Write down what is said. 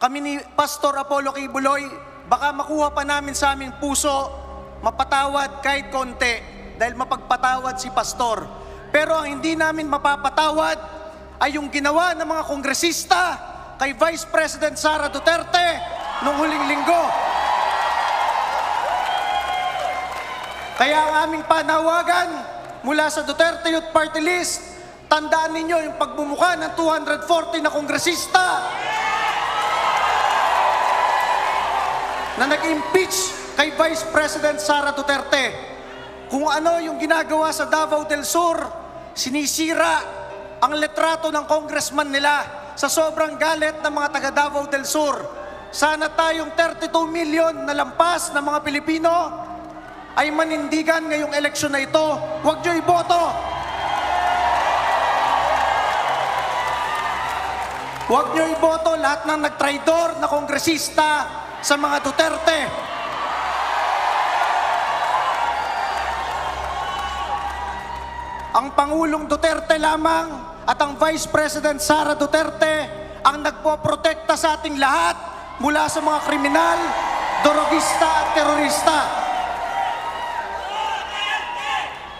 kami ni Pastor Apollo Kibuloy, baka makuha pa namin sa aming puso, mapatawad kahit konti, dahil mapagpatawad si Pastor. Pero ang hindi namin mapapatawad ay yung ginawa ng mga kongresista kay Vice President Sara Duterte noong huling linggo. Kaya ang aming panawagan mula sa Duterte Youth Party List, tandaan ninyo yung pagmumukha ng 240 na kongresista na nag-impeach kay Vice President Sara Duterte. Kung ano yung ginagawa sa Davao del Sur, sinisira ang letrato ng congressman nila sa sobrang galit ng mga taga Davao del Sur. Sana tayong 32 million na lampas ng mga Pilipino ay manindigan ngayong eleksyon na ito. Huwag niyo iboto! Huwag niyo iboto lahat ng nagtraidor na kongresista sa mga Duterte. Ang Pangulong Duterte lamang at ang Vice President Sara Duterte ang nagpoprotekta sa ating lahat mula sa mga kriminal, dorogista at terorista.